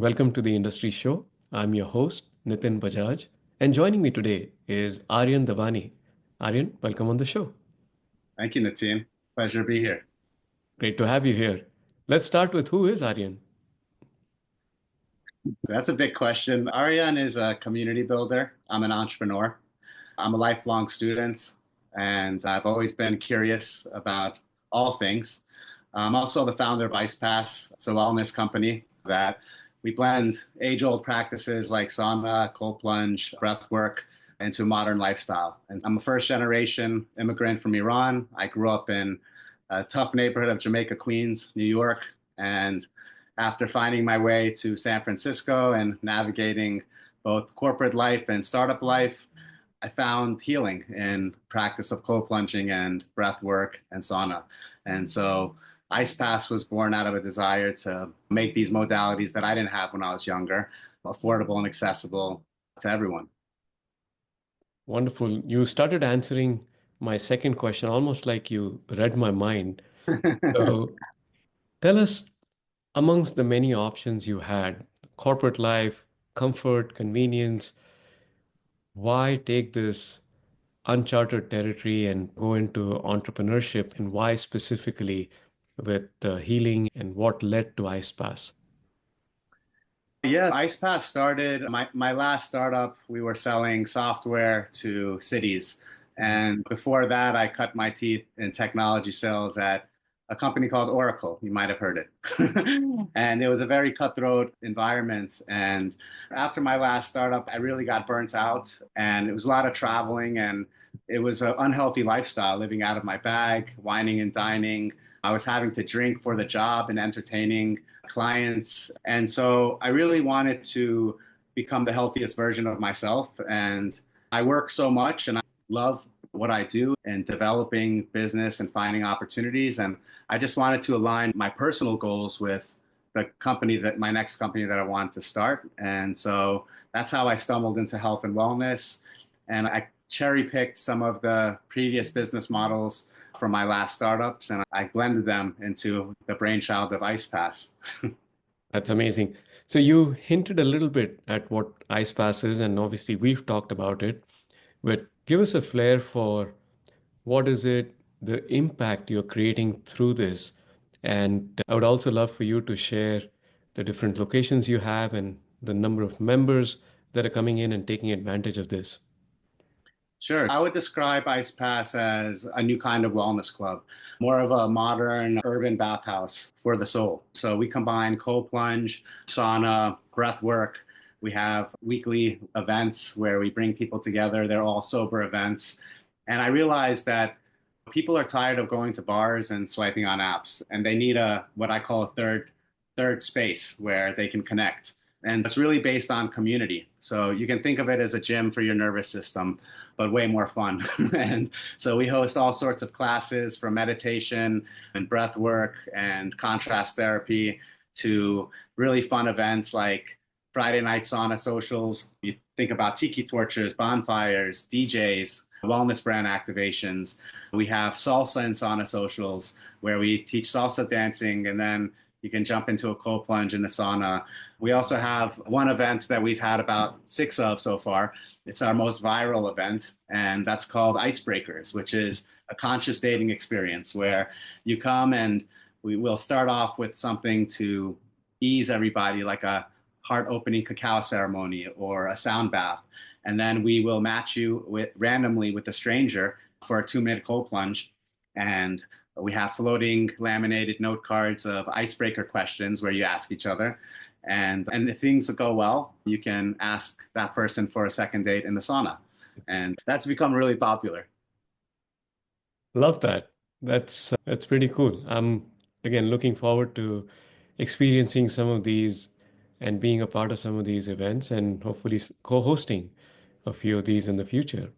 Welcome to the Industry Show. I'm your host, Nitin Bajaj, and joining me today is Aryan Davani. Aryan, welcome on the show. Thank you, Nitin. Pleasure to be here. Great to have you here. Let's start with who is Aryan? That's a big question. Aryan is a community builder. I'm an entrepreneur. I'm a lifelong student, and I've always been curious about all things. I'm also the founder of IcePass. It's a wellness company that we blend age-old practices like sauna, cold plunge, breath work into a modern lifestyle. And I'm a first-generation immigrant from Iran. I grew up in a tough neighborhood of Jamaica, Queens, New York, and after finding my way to San Francisco and navigating both corporate life and startup life, I found healing in practice of cold plunging and breath work and sauna. And so IcePass was born out of a desire to make these modalities that I didn't have when I was younger affordable and accessible to everyone. Wonderful. You started answering my second question almost like you read my mind. So tell us, amongst the many options you had, corporate life, comfort, convenience, why take this uncharted territory and go into entrepreneurship, and why specifically with healing, and what led to IcePass? Yeah, IcePass started my last startup. We were selling software to cities. And before that, I cut my teeth in technology sales at a company called Oracle. You might have heard it. And it was a very cutthroat environment. And after my last startup, I really got burnt out. And it was a lot of traveling. And it was an unhealthy lifestyle, living out of my bag, wining and dining. I was having to drink for the job and entertaining clients. And so I really wanted to become the healthiest version of myself. And I work so much and I love what I do in developing business and finding opportunities. And I just wanted to align my personal goals with the company that my next company that I want to start. And so that's how I stumbled into health and wellness. And I cherry picked some of the previous business models from my last startups and I blended them into the brainchild of IcePass. That's amazing. So you hinted a little bit at what IcePass is, and obviously we've talked about it, but give us a flair for what is it, the impact you're creating through this. And I would also love for you to share the different locations you have and the number of members that are coming in and taking advantage of this. Sure. I would describe IcePass as a new kind of wellness club, more of a modern urban bathhouse for the soul. So we combine cold plunge, sauna, breath work. We have weekly events where we bring people together. They're all sober events. And I realized that people are tired of going to bars and swiping on apps, and they need a what I call a third space where they can connect. And it's really based on community. So you can think of it as a gym for your nervous system, but way more fun. And so we host all sorts of classes from meditation and breath work and contrast therapy to really fun events like Friday night sauna socials. You think about tiki torches, bonfires, DJs, wellness brand activations. We have salsa and sauna socials where we teach salsa dancing and then you can jump into a cold plunge in the sauna. We also have one event that we've had about six of so far. It's our most viral event, and that's called Icebreakers, which is a conscious dating experience where you come and we will start off with something to ease everybody, like a heart opening cacao ceremony or a sound bath. And then we will match you randomly with a stranger for a 2-minute cold plunge. And we have floating laminated note cards of icebreaker questions where you ask each other. And if things go well, you can ask that person for a second date in the sauna. And that's become really popular. Love that. That's pretty cool. I'm again looking forward to experiencing some of these and being a part of some of these events and hopefully co-hosting a few of these in the future.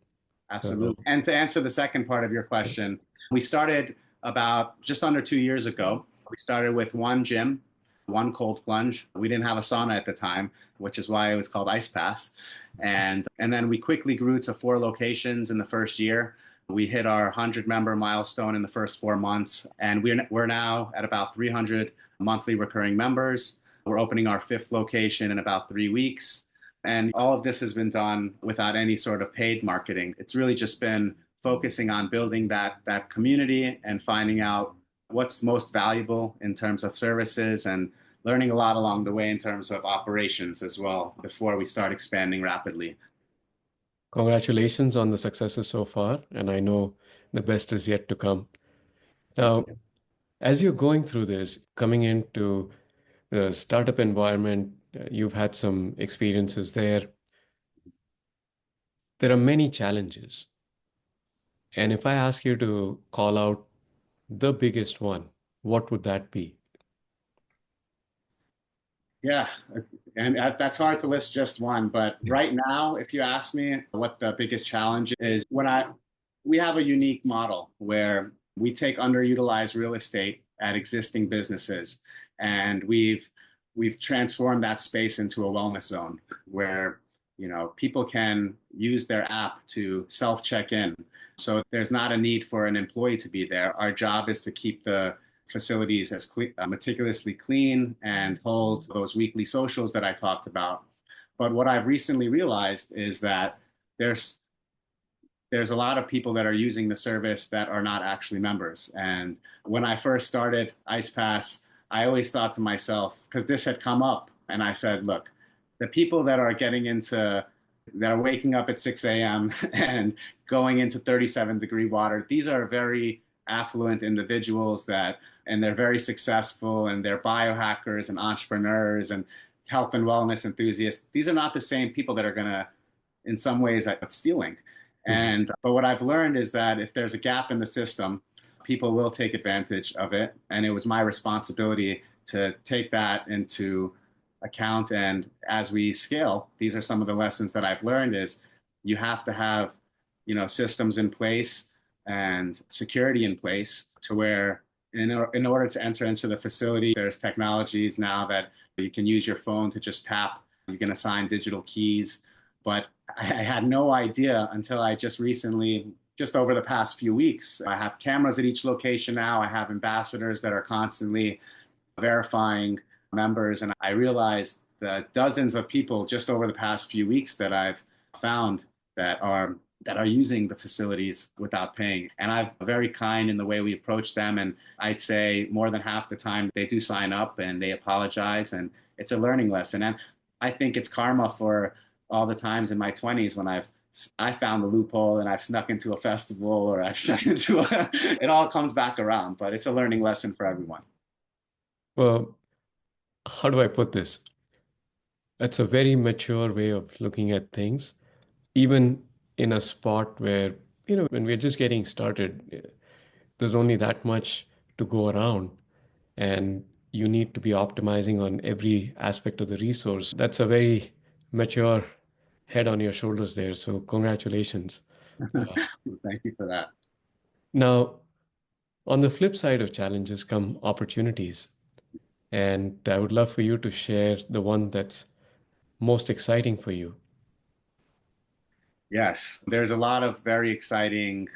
So, Absolutely. And to answer the second part of your question, we started about just under 2 years ago. We started with one gym, one cold plunge. We didn't have a sauna at the time, which is why it was called Ice Pass. And then we quickly grew to 4 locations in the first year. We hit our 100-member milestone in the first 4 months, and we're now at about 300 monthly recurring members. We're opening our fifth location in about 3 weeks. And all of this has been done without any sort of paid marketing. It's really just been focusing on building that community and finding out what's most valuable in terms of services and learning a lot along the way in terms of operations as well before we start expanding rapidly. Congratulations on the successes so far, and I know the best is yet to come. Thank Now, you. as you're going through this, coming into the startup environment, you've had some experiences there. There are many challenges. And if I ask you to call out the biggest one, what would that be? Yeah, and that's hard to list just one. But right now, if you ask me what the biggest challenge is, we have a unique model where we take underutilized real estate at existing businesses, and we've transformed that space into a wellness zone where people can use their app to self check in. So there's not a need for an employee to be there. Our job is to keep the facilities as meticulously clean and hold those weekly socials that I talked about. But what I've recently realized is that there's there's a lot of people that are using the service that are not actually members. And when I first started IcePass, I always thought to myself, because this had come up, and I said, look, the people that are waking up at 6 a.m. and going into 37-degree water, these are very affluent individuals and they're very successful, and they're biohackers and entrepreneurs and health and wellness enthusiasts. These are not the same people that are going to, in some ways, stealing. Mhm. And but what I've learned is that if there's a gap in the system, people will take advantage of it. And it was my responsibility to take that into account. And as we scale, these are some of the lessons that I've learned is you have to have, systems in place and security in place to where in order to enter into the facility, there's technologies now that you can use your phone to just tap. You can assign digital keys. But I had no idea until I just recently, just over the past few weeks, I have cameras at each location now. I have ambassadors that are constantly verifying members. And I realized the dozens of people just over the past few weeks that I've found that are using the facilities without paying. And I've very kind in the way we approach them. And I'd say more than half the time they do sign up and they apologize. And it's a learning lesson. And I think it's karma for all the times in my 20s when I found the loophole and I've snuck into a festival or I've snuck into it all comes back around, but it's a learning lesson for everyone. Well, how do I put this? That's a very mature way of looking at things, even in a spot where, when we're just getting started, there's only that much to go around, and you need to be optimizing on every aspect of the resource. That's a very mature head on your shoulders there. So, congratulations. Thank you for that. Now, on the flip side of challenges come opportunities. And I would love for you to share the one that's most exciting for you. Yes, there's a lot of very exciting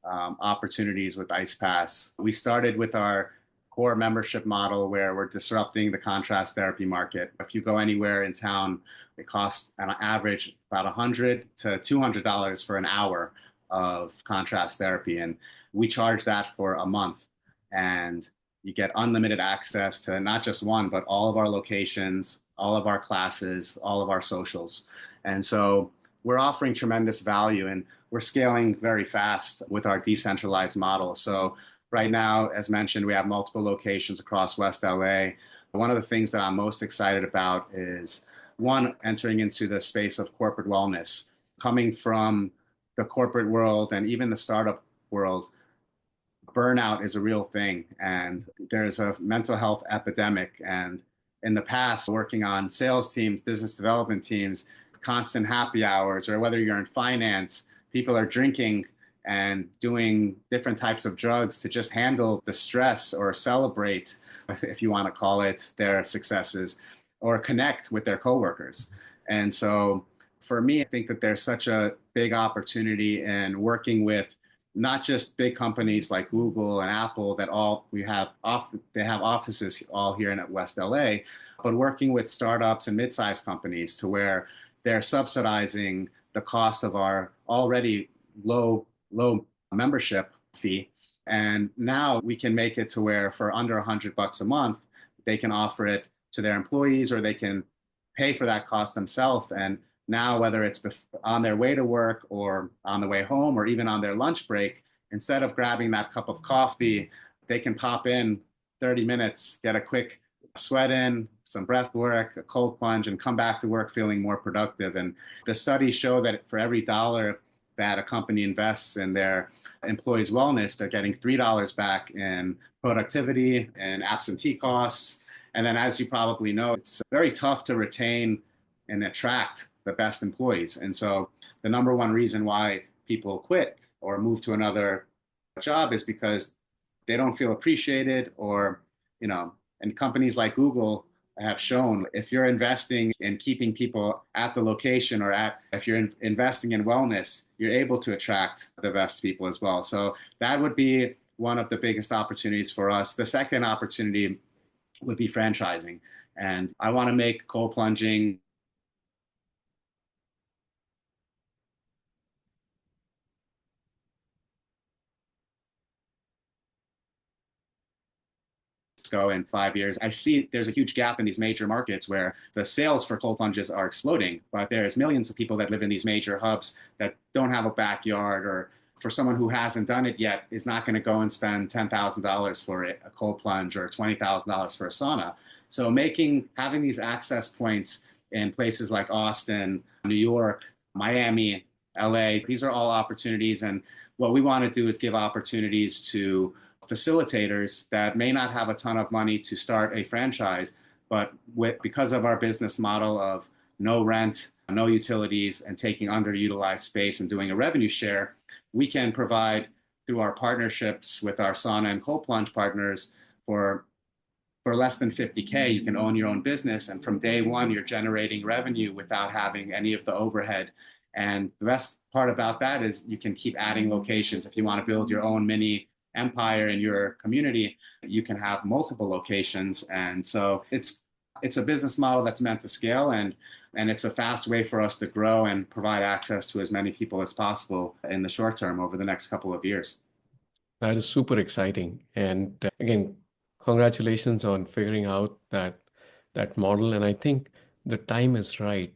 opportunities with IcePass. We started with our core membership model where we're disrupting the contrast therapy market. If you go anywhere in town, it costs on average about $100 to $200 for an hour of contrast therapy. And we charge that for a month. And you get unlimited access to not just one, but all of our locations, all of our classes, all of our socials. And so we're offering tremendous value. And we're scaling very fast with our decentralized model. So right now, as mentioned, we have multiple locations across West LA. One of the things that I'm most excited about is one, entering into the space of corporate wellness. Coming from the corporate world and even the startup world, burnout is a real thing, and there's a mental health epidemic. And in the past, working on sales teams, business development teams, constant happy hours, or whether you're in finance, people are drinking and doing different types of drugs to just handle the stress or celebrate, if you want to call it, their successes or connect with their coworkers. And so for me, I think that there's such a big opportunity in working with not just big companies like Google and Apple that all we have off they have offices all here in West LA, but working with startups and mid-sized companies to where they're subsidizing the cost of our already low membership fee. And now we can make it to where for under $100 a month, they can offer it to their employees or they can pay for that cost themselves. And now, whether it's on their way to work or on the way home or even on their lunch break, instead of grabbing that cup of coffee, they can pop in 30 minutes, get a quick sweat in, some breath work, a cold plunge, and come back to work feeling more productive. And the studies show that for every dollar that a company invests in their employees' wellness, they're getting $3 back in productivity and absentee costs. And then, as you probably know, it's very tough to retain and attract the best employees. And so, the number one reason why people quit or move to another job is because they don't feel appreciated or, and companies like Google have shown if you're investing in keeping people at the location or if you're investing in wellness, you're able to attract the best people as well. So that would be one of the biggest opportunities for us. The second opportunity would be franchising. And I want to make cold plunging go in 5 years. I see there's a huge gap in these major markets where the sales for cold plunges are exploding, but there's millions of people that live in these major hubs that don't have a backyard, or for someone who hasn't done it yet is not going to go and spend $10,000 for a cold plunge or $20,000 for a sauna. So having these access points in places like Austin, New York, Miami, LA, these are all opportunities. And what we want to do is give opportunities to facilitators that may not have a ton of money to start a franchise, but because of our business model of no rent, no utilities, and taking underutilized space and doing a revenue share, we can provide through our partnerships with our sauna and cold plunge partners for less than 50K, you can own your own business. And from day one, you're generating revenue without having any of the overhead. And the best part about that is you can keep adding locations. If you want to build your own mini empire in your community, you can have multiple locations. And so it's a business model that's meant to scale, and it's a fast way for us to grow and provide access to as many people as possible in the short term over the next couple of years. That is super exciting. And again, congratulations on figuring out that model. And I think the time is right,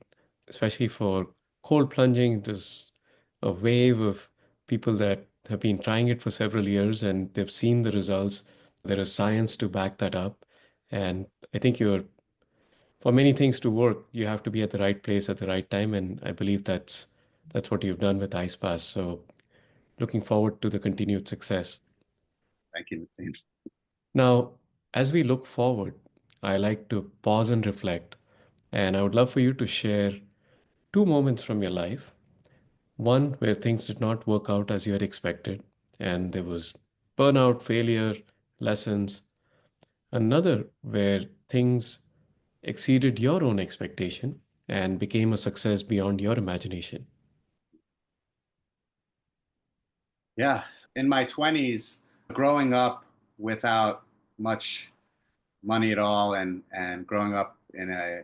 especially for cold plunging. There's a wave of people that have been trying it for several years and they've seen the results. There is science to back that up. And I think for many things to work, you have to be at the right place at the right time. And I believe that's what you've done with IcePass. So looking forward to the continued success. Thank you. Now, as we look forward, I like to pause and reflect, and I would love for you to share two moments from your life. One where things did not work out as you had expected, and there was burnout, failure, lessons. Another where things exceeded your own expectation and became a success beyond your imagination. Yeah. In my 20s, growing up without much money at all and growing up in a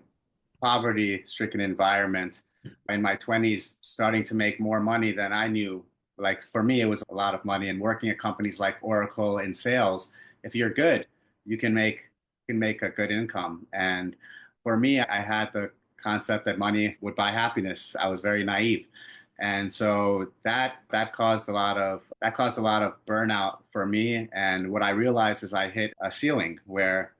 poverty-stricken environment, in my 20s, starting to make more money than I knew. Like for me, it was a lot of money. And working at companies like Oracle in sales, if you're good, you can make a good income. And for me, I had the concept that money would buy happiness. I was very naive. And so that caused a lot of burnout for me. And what I realized is I hit a ceiling where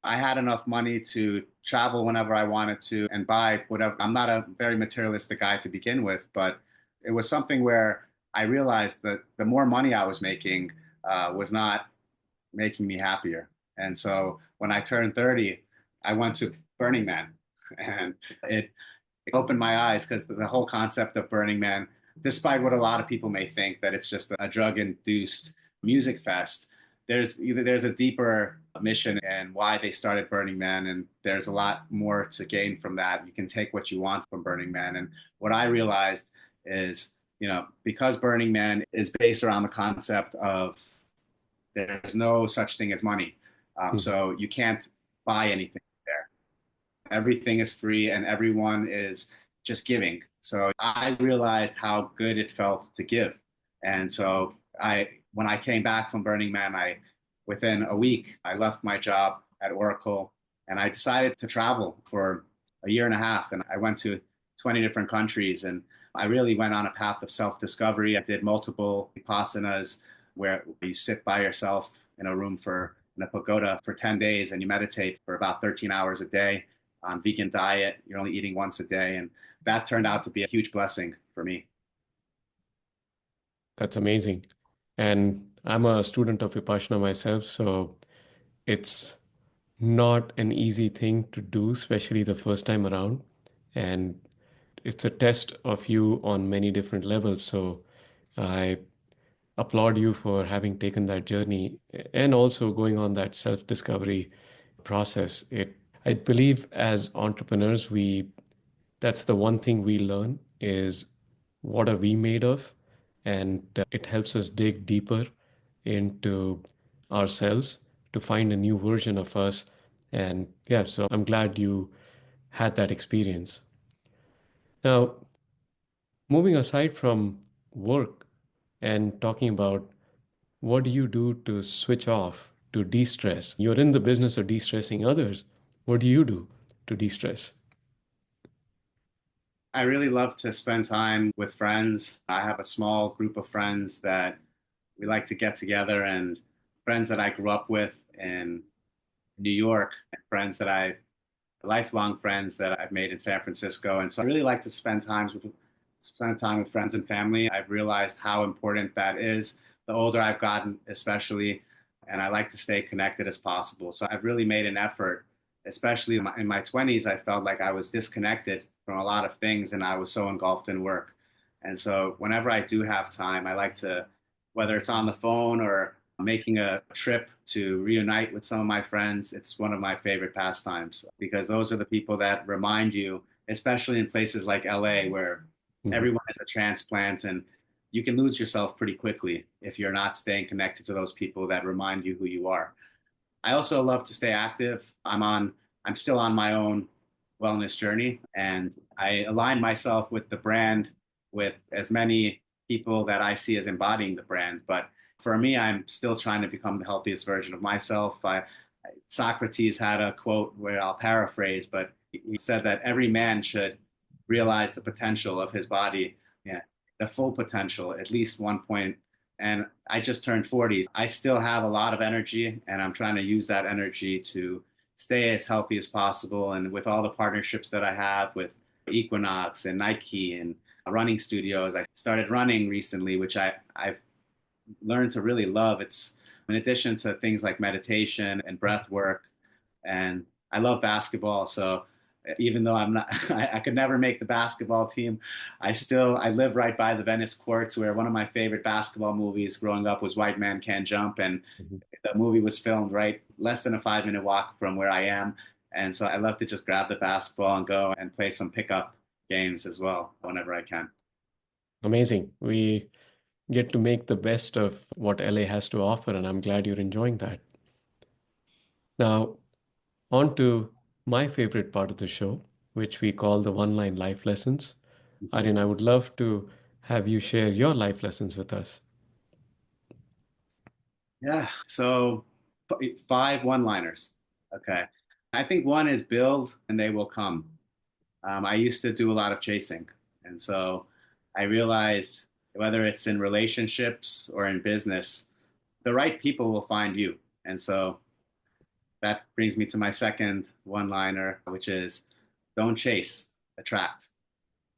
I had enough money to travel whenever I wanted to and buy whatever. I'm not a very materialistic guy to begin with, but it was something where I realized that the more money I was making was not making me happier. And so when I turned 30, I went to Burning Man, and it opened my eyes because the whole concept of Burning Man, despite what a lot of people may think that it's just a drug-induced music fest, there's a deeper mission and why they started Burning Man, and there's a lot more to gain from that. You can take what you want from Burning Man, and what I realized is, because Burning Man is based around the concept of there's no such thing as money, Mhm. so you can't buy anything there. Everything is free and everyone is just giving. So I realized how good it felt to give. And so when I came back from Burning Man, within a week, I left my job at Oracle and I decided to travel for a year and a half. And I went to 20 different countries and I really went on a path of self-discovery. I did multiple vipassanas where you sit by yourself in a room in a pagoda for 10 days and you meditate for about 13 hours a day on vegan diet. You're only eating once a day. And that turned out to be a huge blessing for me. That's amazing. And I'm a student of Vipassana myself, so it's not an easy thing to do, especially the first time around. And it's a test of you on many different levels. So I applaud you for having taken that journey and also going on that self-discovery process. I believe as entrepreneurs, that's the one thing we learn is what are we made of? And it helps us dig deeper into ourselves to find a new version of us. And yeah, so I'm glad you had that experience. Now, moving aside from work and talking about what do you do to switch off, to de-stress? You're in the business of de-stressing others. What do you do to de-stress? I really love to spend time with friends. I have a small group of friends that we like to get together and friends that I grew up with in New York, and friends that I lifelong friends that I've made in San Francisco. And so I really like to spend time with friends and family. I've realized how important that is the older I've gotten, especially, and I like to stay connected as possible. So I've really made an effort, especially in my 20s. I felt like I was disconnected from a lot of things and I was so engulfed in work. And so whenever I do have time, I like to, whether it's on the phone or making a trip to reunite with some of my friends, it's one of my favorite pastimes because those are the people that remind you, especially in places like LA where Mhm. everyone is a transplant and you can lose yourself pretty quickly if you're not staying connected to those people that remind you who you are. I also love to stay active. I'm still on my own wellness journey and I align myself with the brand with as many people that I see as embodying the brand. But for me, I'm still trying to become the healthiest version of myself. Socrates had a quote where I'll paraphrase, but he said that every man should realize the potential of his body, yeah, the full potential, at least one point. And I just turned 40. I still have a lot of energy, and I'm trying to use that energy to stay as healthy as possible. And with all the partnerships that I have with Equinox and Nike and running studios, I started running recently, which I've learned to really love. It's in addition to things like meditation and breath work. And I love basketball. So even though I'm not, I could never make the basketball team. I live right by the Venice courts where one of my favorite basketball movies growing up was White Man Can't Jump. And Mhm. the movie was filmed right less than a 5 minute walk from where I am. And so I love to just grab the basketball and go and play some pickup games as well whenever I can. Amazing. We get to make the best of what LA has to offer, and I'm glad you're enjoying that. Now, on to my favorite part of the show, which we call the one line life lessons. Aryan, I would love to have you share your life lessons with us. Yeah. So five one-liners. Okay. I think one is build and they will come. I used to do a lot of chasing. And so I realized whether it's in relationships or in business, the right people will find you. And so that brings me to my second one-liner, which is don't chase, attract.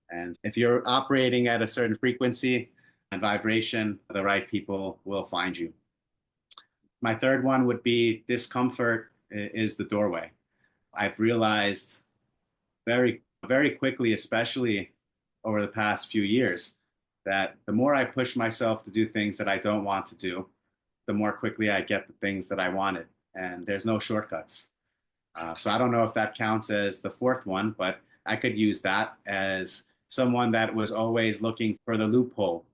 And if you're operating at a certain frequency and vibration, the right people will find you. My third one would be discomfort is the doorway. I've realized very quickly, especially over the past few years, that the more I push myself to do things that I don't want to do, the more quickly I get the things that I wanted. And there's no shortcuts. So I don't know if that counts as the fourth one, but I could use that as someone that was always looking for the loophole.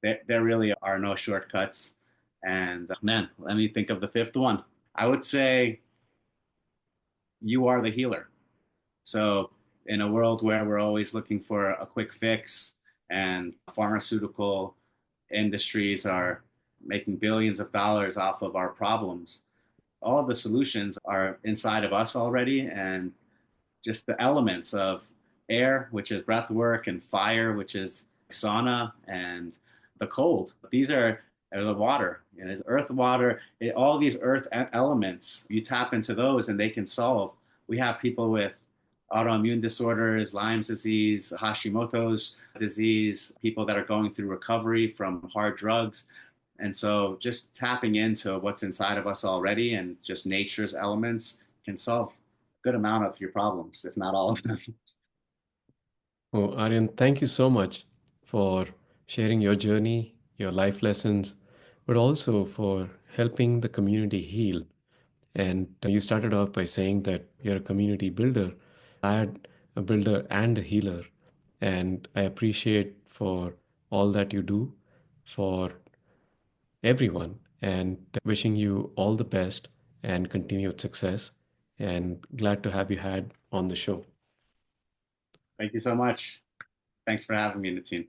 There really are no shortcuts. And man, let me think of the fifth one. I would say you are the healer. So, in a world where we're always looking for a quick fix and pharmaceutical industries are making billions of dollars off of our problems, all of the solutions are inside of us already. And just the elements of air, which is breath work, and fire, which is sauna, and the cold. These are the water, and it's earth, water, all these earth elements. You tap into those, and they can solve. We have people with autoimmune disorders, Lyme's disease, Hashimoto's disease, people that are going through recovery from hard drugs. And so just tapping into what's inside of us already and just nature's elements can solve a good amount of your problems, if not all of them. Oh, Aryan, thank you so much for sharing your journey, your life lessons, but also for helping the community heal. And you started off by saying that you're a community builder. I'm a builder and a healer. And I appreciate for all that you do for everyone and wishing you all the best and continued success. And glad to have you had on the show. Thank you so much. Thanks for having me in the team.